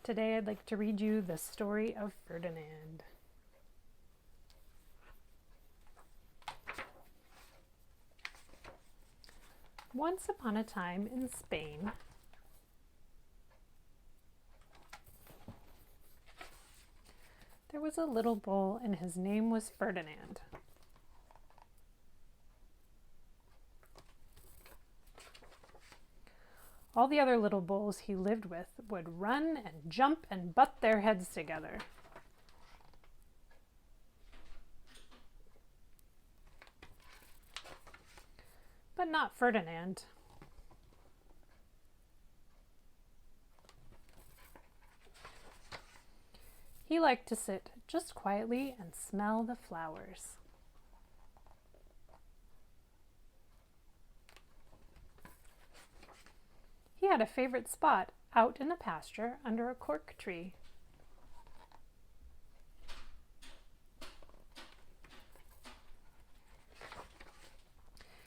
Today I'd like to read you the story of Ferdinand. Once upon a time in Spain, there was a little bull and his name was Ferdinand. All the other little bulls he lived with would run and jump and butt their heads together. But not Ferdinand. He liked to sit just quietly and smell the flowers. He had a favorite spot out in the pasture under a cork tree.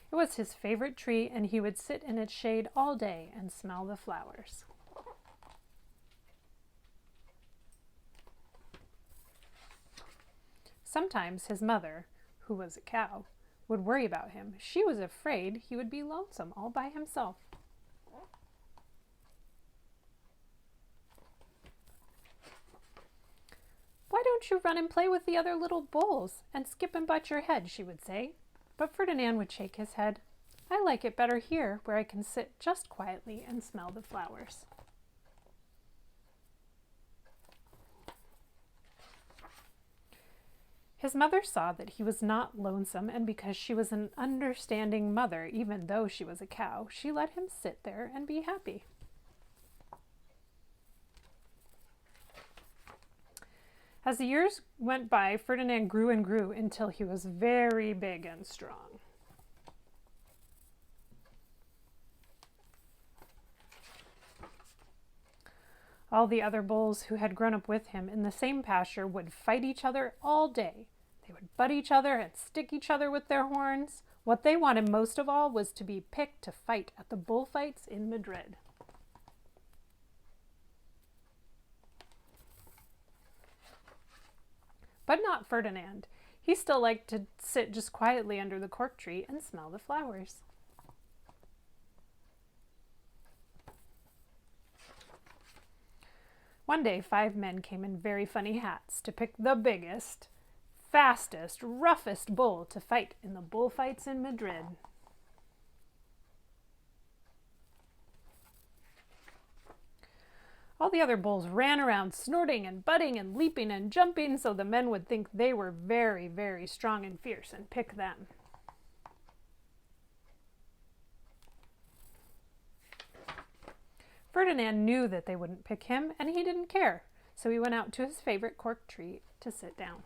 It was his favorite tree, and he would sit in its shade all day and smell the flowers. Sometimes his mother, who was a cow, would worry about him. She was afraid he would be lonesome all by himself. "Why don't you run and play with the other little bulls and skip and butt your head?" she would say. But Ferdinand would shake his head. "I like it better here, where I can sit just quietly and smell the flowers." His mother saw that he was not lonesome, and because she was an understanding mother, even though she was a cow, she let him sit there and be happy. As the years went by, Ferdinand grew and grew until he was very big and strong. All the other bulls who had grown up with him in the same pasture would fight each other all day. They would butt each other and stick each other with their horns. What they wanted most of all was to be picked to fight at the bullfights in Madrid. But not Ferdinand. He still liked to sit just quietly under the cork tree and smell the flowers. One day, 5 men came in very funny hats to pick the biggest, fastest, roughest bull to fight in the bullfights in Madrid. All the other bulls ran around snorting and butting and leaping and jumping so the men would think they were very, very strong and fierce and pick them. Ferdinand knew that they wouldn't pick him, and he didn't care, so he went out to his favorite cork tree to sit down.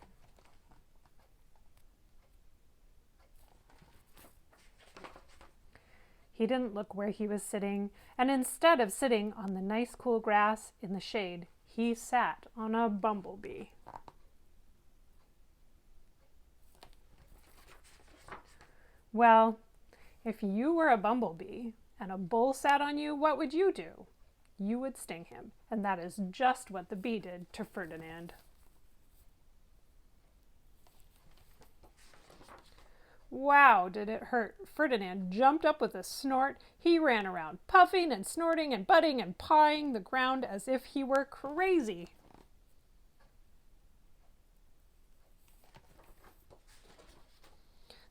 He didn't look where he was sitting, and instead of sitting on the nice cool grass in the shade, he sat on a bumblebee. Well, if you were a bumblebee and a bull sat on you, what would you do? You would sting him, and that is just what the bee did to Ferdinand. Wow, did it hurt. Ferdinand jumped up with a snort. He ran around, puffing and snorting and butting and pawing the ground as if he were crazy.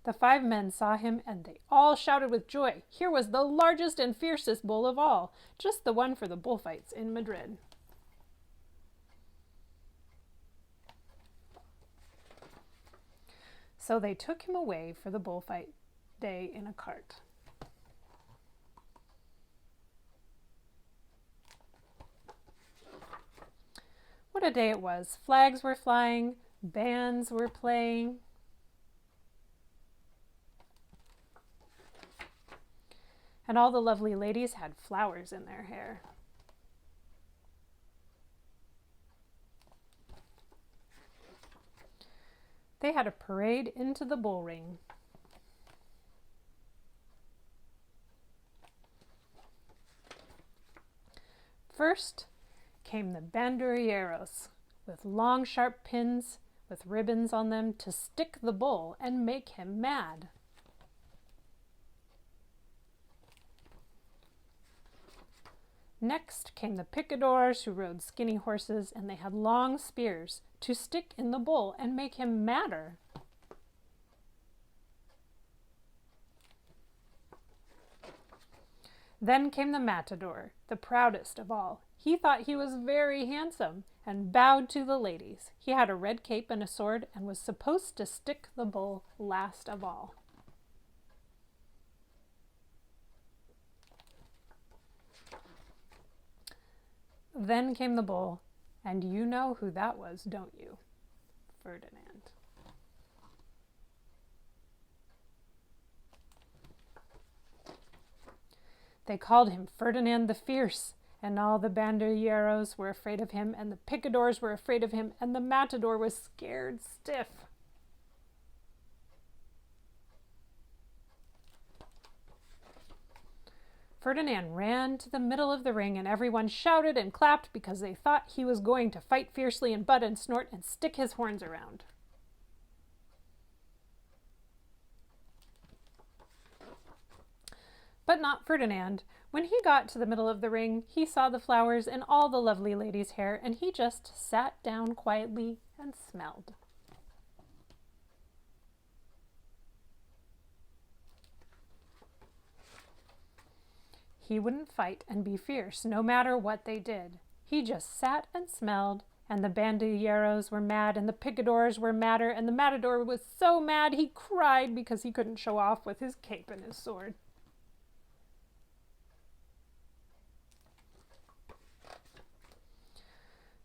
The 5 men saw him, and they all shouted with joy. Here was the largest and fiercest bull of all, just the one for the bullfights in Madrid. So they took him away for the bullfight day in a cart. What a day it was. Flags were flying, bands were playing. And all the lovely ladies had flowers in their hair. They had a parade into the bull ring. First came the banderilleros, with long sharp pins with ribbons on them to stick the bull and make him mad. Next came the picadors, who rode skinny horses, and they had long spears to stick in the bull and make him madder. Then came the matador, the proudest of all. He thought he was very handsome and bowed to the ladies. He had a red cape and a sword and was supposed to stick the bull last of all. Then came the bull, and you know who that was, don't you? Ferdinand. They called him Ferdinand the Fierce, and all the banderilleros were afraid of him, and the picadors were afraid of him, and the matador was scared stiff. Ferdinand ran to the middle of the ring, and everyone shouted and clapped because they thought he was going to fight fiercely and butt and snort and stick his horns around. But not Ferdinand. When he got to the middle of the ring, he saw the flowers in all the lovely ladies' hair, and he just sat down quietly and smelled. He wouldn't fight and be fierce, no matter what they did. He just sat and smelled, and the banderilleros were mad, and the picadors were madder, and the matador was so mad he cried because he couldn't show off with his cape and his sword.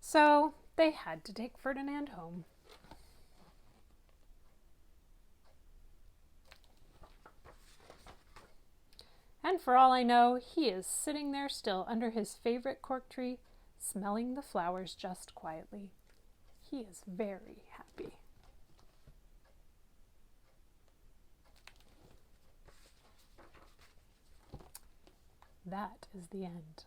So they had to take Ferdinand home. And for all I know, he is sitting there still under his favorite cork tree, smelling the flowers just quietly. He is very happy. That is the end.